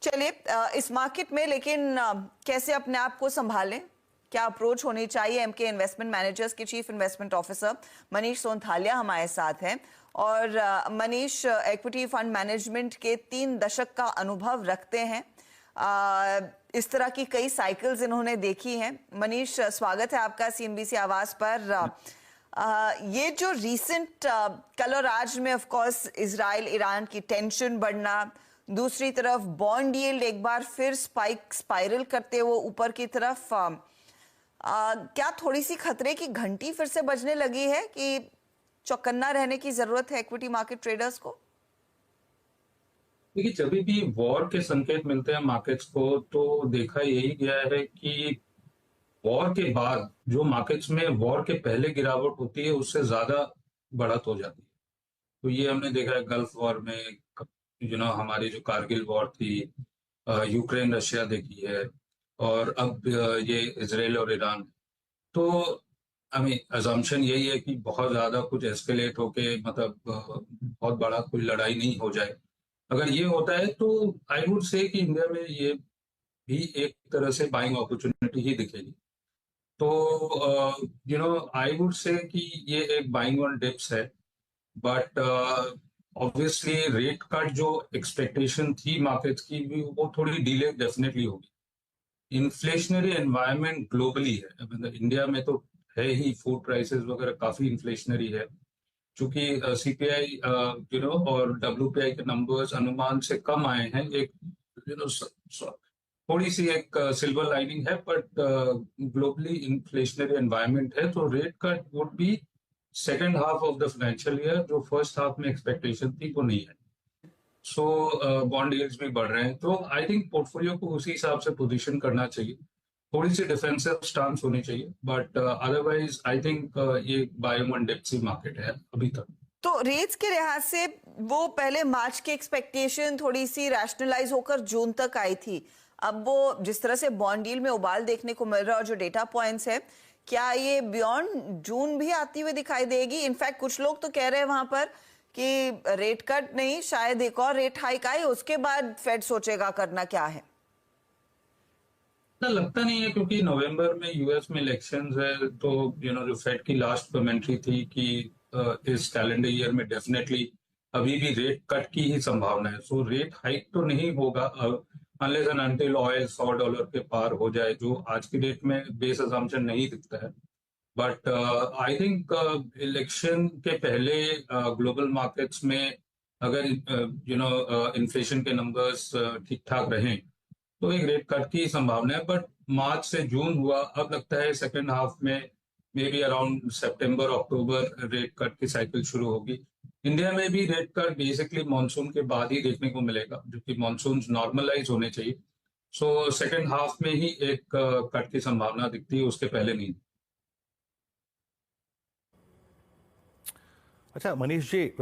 चलिए, इस मार्केट में लेकिन कैसे अपने आप को संभालें, क्या अप्रोच होनी चाहिए? एमके इन्वेस्टमेंट मैनेजर्स के चीफ इन्वेस्टमेंट ऑफिसर मनीष सोनथालिया हमारे साथ हैं। और मनीष इक्विटी फंड मैनेजमेंट के 3 दशक का अनुभव रखते हैं। इस तरह की कई साइकिल्स इन्होंने देखी हैं। मनीष, स्वागत है आपका सीएनबीसी आवाज पर। ये जो रीसेंट कल और आज में ऑफ कोर्स इजराइल ईरान की टेंशन बढ़ना, दूसरी तरफ बॉन्ड यील्ड एक बार फिर स्पाइरल करते हुए ऊपर की तरफ, क्या थोड़ी सी खतरे की घंटी फिर से बजने लगी है कि चौकन्ना रहने की जरूरत है इक्विटी मार्केट ट्रेडर्स को? देखिए, जब भी वॉर के संकेत मिलते हैं मार्केट्स को तो देखा यही गया है कि वॉर के बाद जो मार्केट्स में वॉर के पहले गिरावट होती है उससे ज्यादा बढ़त हो जाती है। तो ये हमने देखा है गल्फ वॉर में, हमारी जो कारगिल वॉर थी, यूक्रेन रशिया देखी है, और अब ये इसराइल और ईरान। तो अजम्पशन यही है कि बहुत ज्यादा कुछ एस्केलेट होके मतलब बहुत बड़ा कोई लड़ाई नहीं हो जाए। अगर ये होता है तो आई वुड से कि इंडिया में ये भी एक तरह से बाइंग अपॉर्चुनिटी ही दिखेगी। तो आई वुड से कि ये एक बाइंग ऑन डिप्स है। बट ऑब्वियसली रेट कट जो एक्सपेक्टेशन थी मार्केट्स की भी वो थोड़ी डिले डेफिनेटली होगी। इन्फ्लेशनरी एनवायरनमेंट ग्लोबली है, मतलब इंडिया में तो है ही, फूड प्राइसेस वगैरह काफी इन्फ्लेशनरी है। चूंकि सीपीआई और डब्ल्यूपीआई के नंबर्स अनुमान से कम आए हैं, एक थोड़ी सी एक सिल्वर लाइनिंग है, बट ग्लोबली इन्फ्लेशनरी एनवायरनमेंट है, तो rate cut would be second half of the financial year. जो फर्स्ट हाफ में एक्सपेक्टेशन थी वो नहीं है। सो बॉन्ड यील्ड्स भी बढ़ रहे हैं, तो आई थिंक पोर्टफोलियो को उसी हिसाब से पोजीशन करना चाहिए। थोड़ी सी डिफेंसिव स्टांस होनी चाहिए, बट अदरवाइज आई थिंक ये बाय वन डिप्सी मार्केट है अभी तक। तो रेट्स के लिहाज से वो पहले मार्च की एक्सपेक्टेशन थोड़ी सी रैशनलाइज होकर जून तक आई थी। अब वो जिस तरह से बॉन्ड डील में उबाल देखने को मिल रहा है और जो डेटा पॉइंट्स है, क्या ये बियॉन्ड जून भी आती हुई दिखाई देगी? इनफैक्ट कुछ लोग तो कह रहे हैं वहां पर कि रेट कट नहीं, शायद एक और रेट हाइक आए, उसके बाद फेड सोचेगा करना क्या है। ना लगता नहीं है, क्योंकि नवंबर में यूएस में इलेक्शंस है। तो जो फेड की लास्ट कमेंट्री थी कि इस कैलेंडर ईयर में डेफिनेटली अभी भी रेट कट की ही संभावना है। सो रेट हाइक तो नहीं होगा अनलेस एंड अनटिल ऑयल $100 के पार हो जाए, जो आज की डेट में बेस असम्पशन नहीं दिखता है। बट आई थिंक इलेक्शन के पहले ग्लोबल मार्केट्स में अगर इन्फ्लेशन के नंबर्स ठीक ठाक रहें तो एक रेट कट की संभावना है। बट मार्च से जून हुआ, अब लगता है सेकेंड हाफ में may be around September October rate cut की साइकिल शुरू होगी। इंडिया में भी रेट कट बेसिकली मानसून के बाद ही देखने को मिलेगा, जो कि मानसून नॉर्मलाइज होने चाहिए। सो सेकेंड हाफ में ही एक कट की संभावना दिखती है, उसके पहले नहीं। अच्छा मनीष जी,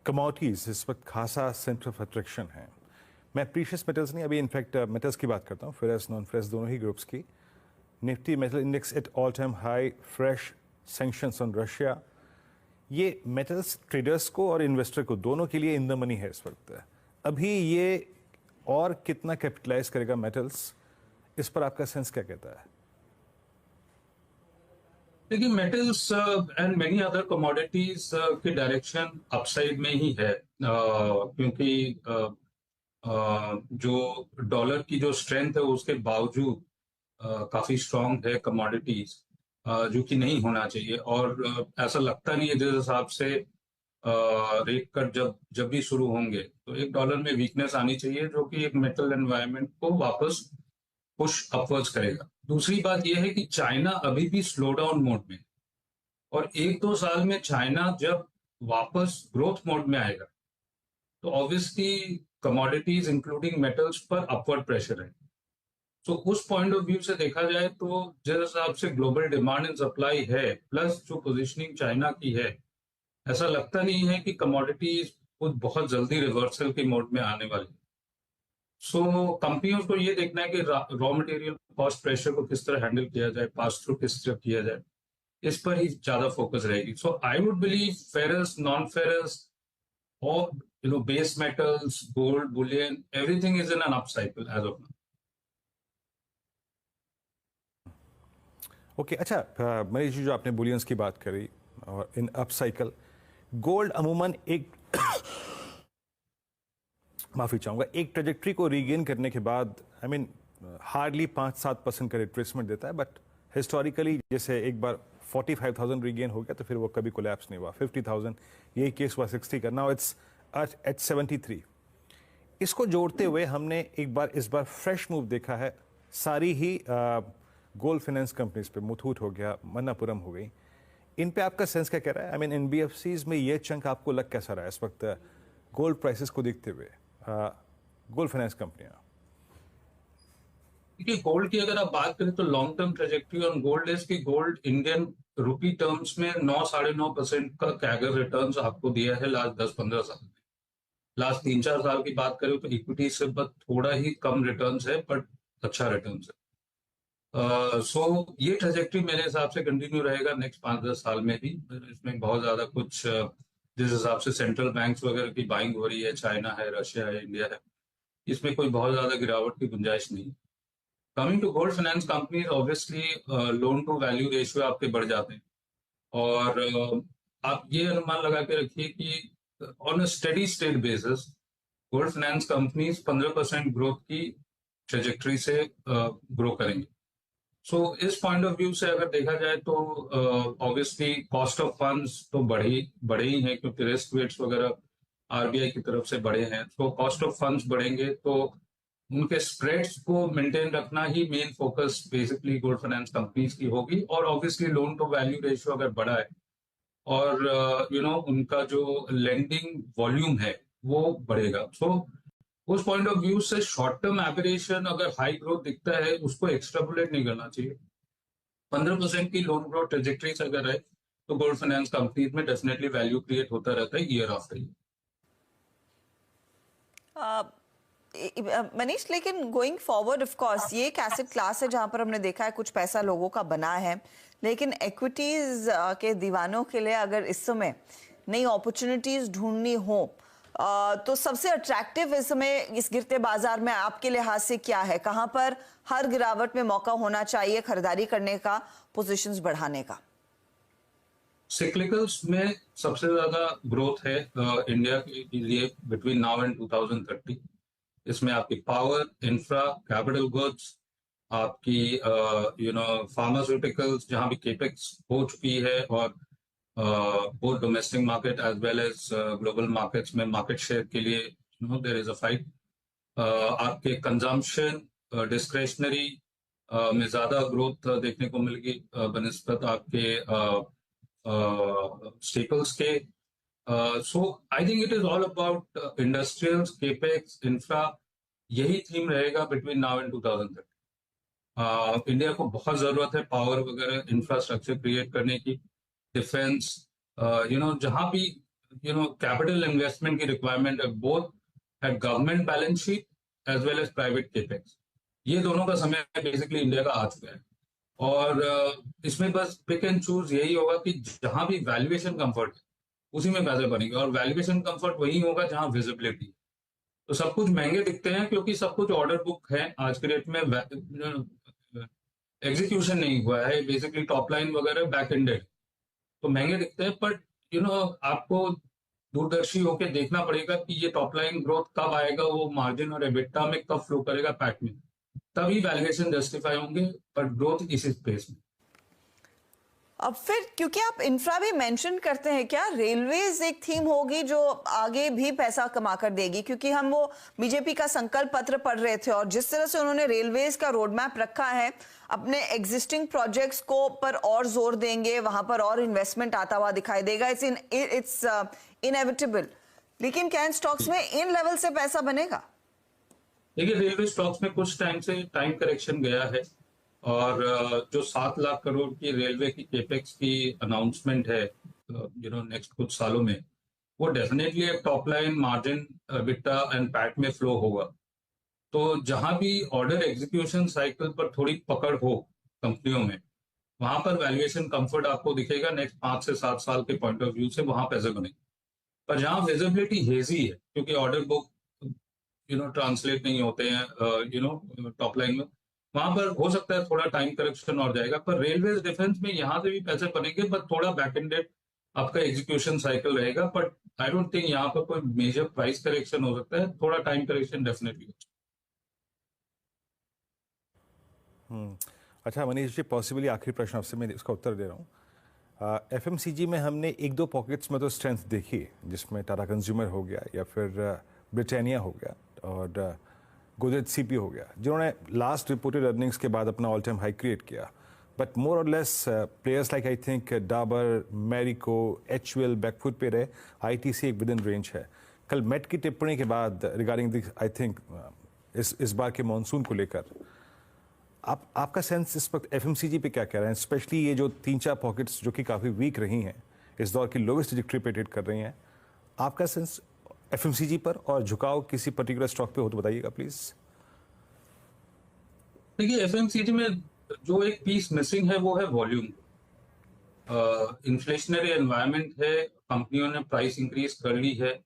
कमोडिटीज इस वक्त खासा सेंटर ऑफ अट्रैक्शन है। मैं प्रीशियस मेटल्स नहीं, अभी इनफैक्ट मेटल्स की बात करता हूँ, फेरस नॉन फेरस दोनों ही ग्रुप्स की। Nifty metal index at all time high, fresh sanctions on Russia. ये मेटल्स ट्रेडर्स को और इन्वेस्टर को दोनों के लिए इन द मनी है इस वक्त। अभी ये और कितना कैपिटलाइज करेगा मेटल्स, इस पर आपका सेंस क्या कहता है? देखिए, metals and many other commodities की डायरेक्शन अपसाइड में ही है, क्योंकि जो डॉलर की जो स्ट्रेंथ है उसके बावजूद काफी स्ट्रांग है कमोडिटीज, जो कि नहीं होना चाहिए। और ऐसा लगता नहीं है, जिस हिसाब से रेट कट जब जब भी शुरू होंगे तो एक डॉलर में वीकनेस आनी चाहिए, जो कि एक मेटल एनवायरनमेंट को वापस पुश अपवर्ड्स करेगा। दूसरी बात यह है कि चाइना अभी भी स्लो डाउन मोड में है, और 1-2 साल में चाइना जब वापस ग्रोथ मोड में आएगा तो ऑब्वियसली कमोडिटीज इंक्लूडिंग मेटल्स पर अपवर्ड प्रेशर है। तो उस पॉइंट ऑफ व्यू से देखा जाए तो जिस हिसाब से ग्लोबल डिमांड एंड सप्लाई है, प्लस जो पोजीशनिंग चाइना की है, ऐसा लगता नहीं है कि कमोडिटीज कुछ बहुत जल्दी रिवर्सल के मोड में आने वाली। सो कंपनियों को ये देखना है कि रॉ मटेरियल कॉस्ट प्रेशर को किस तरह हैंडल किया जाए, पास थ्रू किस तरह किया जाए, इस पर ही ज्यादा फोकस रहेगी। So I would believe ferrous, non ferrous, और base metals, gold, bullion, everything is in an up cycle as of now. Okay अच्छा मनीष जी, जो आपने बुलियंस की बात करी और इन अप साइकिल, गोल्ड अमूमन एक माफ़ी चाहूँगा, एक ट्रेजेक्ट्री को रीगेन करने के बाद आई मीन हार्डली 5-7% का रिट्रेसमेंट देता है, बट हिस्टोरिकली जैसे एक बार 45,000 रीगेन हो गया तो फिर वो कभी कोलैप्स नहीं हुआ। 50,000 यही केस हुआ 60 का, नाउ इट्स एट 73। इसको जोड़ते हुए हमने एक बार इस बार फ्रेश मूव देखा है सारी ही गोल्ड फाइनेंस कंपनीज पे, मुथूट हो गया, मन्नापुरम हो गई, इन पे आपका सेंस क्या कह रहा है? आई मीन एनबीएफसीज में ये चंक आपको लग कैसा रहा है इस वक्त गोल्ड प्राइसेस को देखते हुए, गोल्ड फाइनेंस कंपनियां? देखिए, गोल्ड की अगर आप बात करें तो long term trajectory on gold is कि गोल्ड इंडियन रुपी टर्म्स में 9-9.5% का कैगर रिटर्न्स आपको दिया है लास्ट 10-15 साल में। लास्ट 3-4 साल की बात करें तो इक्विटी से बस थोड़ा ही कम रिटर्न्स है, बट अच्छा रिटर्न्स है। सो ये ट्रेजेक्टरी मेरे हिसाब से कंटिन्यू रहेगा नेक्स्ट 5-10 साल में भी। इसमें बहुत ज्यादा कुछ जिस हिसाब से सेंट्रल बैंक्स वगैरह की बाइंग हो रही है, चाइना है, रशिया है, इंडिया है, इसमें कोई बहुत ज्यादा गिरावट की गुंजाइश नहीं। Coming to gold finance company, obviously loan to value ratio आपके बढ़ जाते हैं, और आप ये अनुमान लगा के रखिए कि on a steady state basis gold finance companies 15% growth की ट्रेजेक्टरी से ग्रो करेंगे। सो इस पॉइंट ऑफ व्यू से अगर देखा जाए तो ऑब्वियसली कॉस्ट ऑफ फंड्स तो बढ़े ही हैं, क्योंकि रिस्क वेट्स वगैरह आरबीआई की तरफ से बढ़े हैं। तो कॉस्ट ऑफ फंड्स बढ़ेंगे तो उनके स्प्रेड्स को मेंटेन रखना ही main focus basically gold finance companies की होगी। और obviously loan to value ratio अगर बढ़ा है और उनका जो लेंडिंग वॉल्यूम है वो बढ़ेगा, सो उस पॉइंट ऑफ व्यू से शॉर्ट टर्म एवरेशन अगर हाई ग्रोथ दिखता है उसको एक्सट्रापोलेट नहीं करना चाहिए। 15% की लोन ग्रोथ ट्रेजेक्टरी से अगर है तो गोल्ड फाइनेंस कंपनीज में डेफिनेटली वैल्यू क्रिएट होता रहता है ईयर आफ्टर ईयर। मनीष, लेकिन गोइंग फॉरवर्ड ऑफ कोर्स ये एक एसेट क्लास है जहां पर हमने देखा है कुछ पैसा लोगों का बना है, लेकिन इक्विटीज के दीवानों के लिए अगर इस समय नई अपॉर्चुनिटीज ढूंढनी हो तो सबसे अट्रैक्टिव इस समय इस गिरते बाजार में आपके लिहाज से क्या है? कहां पर हर गिरावट में मौका होना चाहिए खरीदारी करने का, पोजीशंस बढ़ाने का? सिक्लिकल्स में सबसे ज्यादा ग्रोथ है इंडिया के लिए बिटवीन नाउ एंड 2030। इसमें आपकी पावर, इंफ्रा, कैपिटल गुड्स, आपकी फार्मास्यूटिकल्स जहां भी केपेक्स हो चुकी है, और both domestic market as well as global markets में मार्केट शेयर के लिए देयर इज अ फाइट। आपके कंजम्पशन, डिस्क्रेशनरी में ज्यादा ग्रोथ देखने को मिलेगी बनिस्बत आपके स्टेपल्स के। So I think it is all about industrials, capex, infra, यही थीम रहेगा बिटवीन नाउ एंड 2030। इंडिया को बहुत जरूरत है पावर वगैरह इंफ्रास्ट्रक्चर क्रिएट करने की, डिफेंस, जहां भी कैपिटल इन्वेस्टमेंट की रिक्वायरमेंट है, both at government balance sheet as well as private capex. ये दोनों का समय बेसिकली इंडिया का आ चुका है, और इसमें बस पिक एंड चूज यही होगा कि जहां भी वैल्यूएशन कंफर्ट है उसी में पैसे बनेंगे, और वैल्यूएशन कंफर्ट वही होगा जहां विजिबिलिटी। तो सब कुछ महंगे दिखते हैं क्योंकि सब कुछ ऑर्डर बुक है आज के डेट में, एग्जीक्यूशन नहीं हुआ है, बेसिकली टॉप लाइन वगैरह बैक एंडेड, तो महंगे दिखते हैं। बट आपको दूरदर्शी होकर देखना पड़ेगा कि ये टॉप लाइन ग्रोथ कब आएगा, वो मार्जिन और एबिटा में कब फ्लो करेगा पैट में, तभी वैल्यूएशन जस्टिफाई होंगे, बट ग्रोथ इसी स्पेस में। अब फिर क्योंकि आप इंफ्रा भी मेंशन करते हैं, क्या रेलवेज एक थीम होगी जो आगे भी पैसा कमा कर देगी? क्योंकि हम वो बीजेपी का संकल्प पत्र पढ़ रहे थे और जिस तरह से उन्होंने रेलवेज का रोड मैप रखा है, अपने एग्जिस्टिंग प्रोजेक्ट्स को पर और जोर देंगे, वहां पर और इन्वेस्टमेंट आता हुआ दिखाई देगा, इट्स इनएविटेबल। लेकिन क्या इन स्टॉक्स में इन लेवल से पैसा बनेगा? देखिए, रेलवे स्टॉक्स में कुछ टाइम से टाइम करेक्शन गया है, और जो 7 लाख करोड़ की रेलवे की केपेक्स की अनाउंसमेंट है नेक्स्ट कुछ सालों में, वो डेफिनेटली एक top line margin, EBITDA and PAT में फ्लो होगा। तो जहां भी ऑर्डर एग्जीक्यूशन साइकिल पर थोड़ी पकड़ हो कंपनियों में, वहां पर वैल्यूएशन कंफर्ट आपको दिखेगा नेक्स्ट 5 से 7 साल के पॉइंट ऑफ व्यू से, वहां पैसे बनेंगे। पर जहाँ विजिबिलिटी हेजी है क्योंकि ऑर्डर बुक ट्रांसलेट नहीं होते हैं टॉप लाइन में, वहां पर हो सकता है थोड़ा टाइम करेक्शन और जाएगा। पर रेलवे डिफेंस में यहाँ से भी पैसे बनेंगे, बट थोड़ा बैक एंडेड आपका एग्जीक्यूशन साइकिल रहेगा। बट आई डोंट थिंक यहाँ पर कोई मेजर प्राइस करेक्शन हो सकता है, थोड़ा टाइम करेक्शन डेफिनेटली। अच्छा मनीष जी, पॉसिबली आखिरी प्रश्न आपसे मैं इसका उत्तर दे रहा हूँ। एफएमसीजी में हमने एक दो पॉकेट्स में तो स्ट्रेंथ देखी है, जिसमें टाटा कंज्यूमर हो गया या फिर ब्रिटानिया हो गया और गोदरेज सीपी हो गया, जिन्होंने लास्ट रिपोर्टेड अर्निंग्स के बाद अपना ऑल टाइम हाई क्रिएट किया। बट मोर और less players like I think Dabur, Marico, HUL back foot पे रहे। आईटीसी एक विद इन रेंज है। कल मेट की टिप्पणी के बाद रिगार्डिंग द आई थिंक इस बार के मानसून को लेकर आपका सेंस इस वक्त एफएमसीजी पे क्या कह रहे हैं, स्पेशली ये जो 3-4 पॉकेट्स जो कि काफ़ी वीक रही हैं, इस दौर की लोवेस्ट ट्रिजेक्टरी पे ट्रेड कर रही हैं, आपका सेंस एफएमसीजी पर और झुकाव किसी पर्टिकुलर स्टॉक पे हो तो बताइएगा प्लीज। देखिए, एफएमसीजी में जो एक पीस मिसिंग है वो है वॉल्यूम। इन्फ्लेशनरी एनवायरनमेंट है, कंपनियों ने प्राइस इंक्रीज कर ली है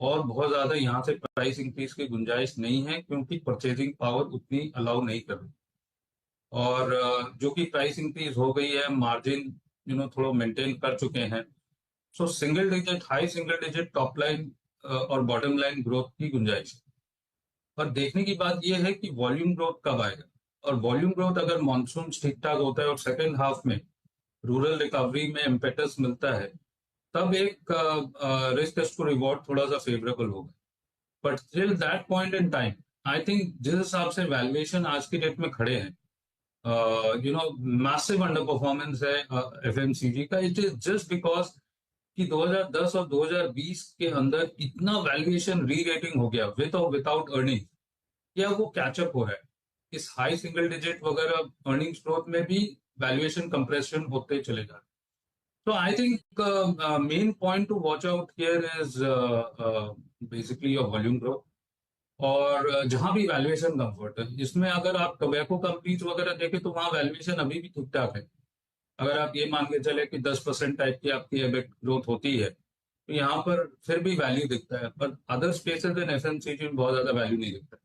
और बहुत ज्यादा यहाँ से प्राइस इंक्रीज की गुंजाइश नहीं है क्योंकि परचेजिंग पावर उतनी अलाउ नहीं कर रही। और जो कि प्राइस इंक्रीज हो गई है, मार्जिन थोड़ा मेंटेन कर चुके हैं। सो single digit, high single digit top line और बॉटम लाइन ग्रोथ की गुंजाइश है। पर देखने की बात यह है कि वॉल्यूम ग्रोथ कब आएगा, और वॉल्यूम ग्रोथ अगर मानसून ठीक ठाक होता है और सेकेंड हाफ में रूरल रिकवरी में इम्पेटस मिलता है, तब एक रिस्क टू रिवॉर्ड थोड़ा सा फेवरेबल होगा। But till that point in time I think जिस हिसाब से वैल्यूएशन आज की डेट में खड़े हैं, मैसिव अंडर परफॉर्मेंस है एफएमसीजी का। इट इज जस्ट बिकॉज कि 2010 और 2020 के अंदर इतना वैल्यूएशन री रेटिंग हो गया विद और विदाउट अर्निंग, या वो कैचअप हो रहा है। इस हाई सिंगल डिजिट वगैरह अर्निंग्स ग्रोथ में भी वैल्यूएशन कंप्रेशन होते चले जा रहे। तो I think main point two watch out here is basically your volume growth. और जहां भी वैल्यूएशन कंफर्ट है, इसमें अगर आप टोबैको कंपनीज वगैरह देखें तो वहां वैल्यूएशन अभी भी ठीक ठाक है। अगर आप ये मान के चले कि 10% टाइप की आपकी एबिट ग्रोथ होती है, तो यहाँ पर फिर भी वैल्यू दिखता है। पर अदर स्पेसेस इन एफएमसीजी में बहुत ज्यादा वैल्यू नहीं दिखता।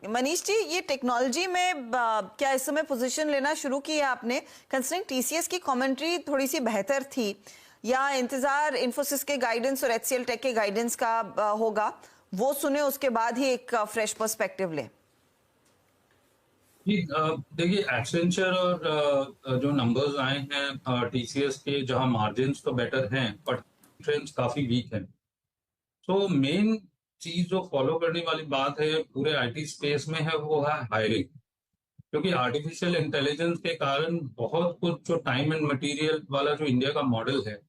मनीष जी, ये टेक्नोलॉजी में क्या इस समय पोजीशन लेना शुरू की है आपने? कंसिडरिंग टीसीएस की कमेंट्री थोड़ी सी बेहतर थी, या इंतजार इन्फोसिस के गाइडेंस और एचसीएल टेक के गाइडेंस का होगा, वो सुने उसके बाद ही एक फ्रेश पर्सपेक्टिव ले? देखिए, एक्सेंचर और जो नंबर्स आए हैं टीसीएस के, जहां मार्जिन्स तो बेटर हैं पर ट्रेंड्स काफी वीक हैं। तो मेन चीज जो फॉलो करने वाली बात है पूरे आईटी स्पेस में है वो है हायरिंग। क्योंकि आर्टिफिशियल इंटेलिजेंस के कारण बहुत कुछ जो टाइम एंड मटेरियल वाला जो इंडिया का मॉडल है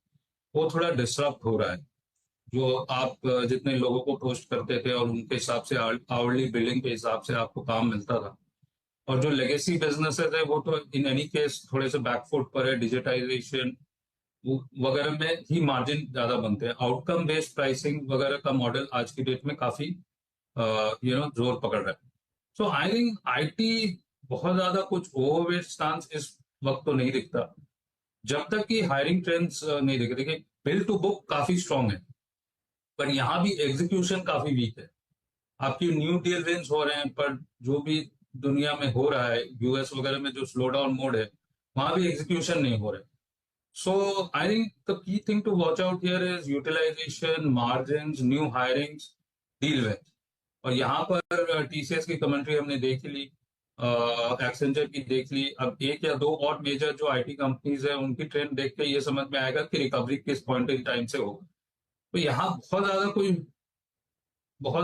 वो थोड़ा डिस्टर्ब हो रहा है। जो आप जितने लोगों को पोस्ट करते थे और उनके हिसाब से आवरली बिलिंग के हिसाब से आपको काम मिलता था, और जो लेगेसी बिजनेसेस है वो तो इन एनी केस थोड़े से बैकफुट पर है। डिजिटाइजेशन वगैरह में ही मार्जिन ज्यादा बनते हैं। आउटकम बेस्ड प्राइसिंग वगैरह का मॉडल आज की डेट में काफी जोर पकड़ रहा है। सो आई थिंक आईटी बहुत ज्यादा कुछ ओवरवेट स्टांस इस वक्त तो नहीं दिखता जब तक कि हायरिंग ट्रेंड्स नहीं दिखे। देखिए, बिल टू बुक काफी स्ट्रांग है, पर यहाँ भी एग्जीक्यूशन काफी वीक है। आपकी न्यू डील विंस हो रहे हैं, पर जो भी दुनिया में हो रहा है, यूएस वगैरह में जो स्लो डाउन मोड है, वहां भी एग्जीक्यूशन नहीं हो रहा है। So I think the key thing to watch out here is utilization, margins, new hirings, deal with. और यहाँ पर टीसीएस की कमेंट्री हमने देख ली, एक्सेंचर की देख ली। अब एक या दो और मेजर जो आईटी कंपनीज है उनकी ट्रेंड देख के ये समझ में आएगा कि रिकवरी किस पॉइंट इन टाइम से होगा। तो यहाँ बहुत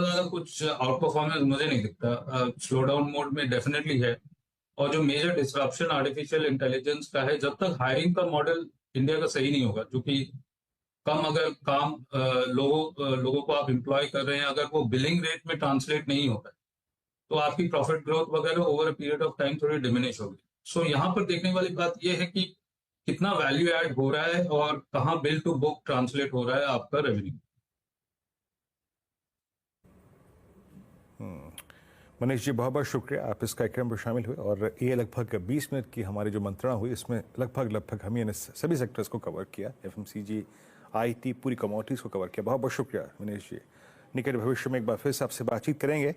ज्यादा कुछ आउट परफॉर्मेंस मुझे नहीं दिखता। स्लो डाउन मोड में डेफिनेटली है, और जो मेजर डिस्ट्रप्शन आर्टिफिशियल इंटेलिजेंस का है, जब तक हायरिंग का मॉडल इंडिया का सही नहीं होगा, क्योंकि कम अगर काम लोगों को आप एम्प्लॉय कर रहे हैं, अगर वो बिलिंग रेट में ट्रांसलेट नहीं होता है तो आपकी प्रॉफिट ग्रोथ वगैरह over a period of time थोड़ी डिमिनिश होगी। सो यहाँ पर देखने वाली बात यह है कि कितना वैल्यू ऐड हो रहा है और कहाँ बिल टू बुक ट्रांसलेट हो रहा है आपका रेवेन्यू। मनीष जी, बहुत बहुत शुक्रिया, आप इस कार्यक्रम में शामिल हुए। और ये लगभग 20 मिनट की हमारी जो मंत्रणा हुई, इसमें लगभग हमने सभी सेक्टर्स को कवर किया। एफएमसीजी, आईटी, पूरी कमोडिटीज़ को कवर किया। बहुत बहुत शुक्रिया विनेश जी। निकट भविष्य में एक बार फिर से आपसे बातचीत करेंगे।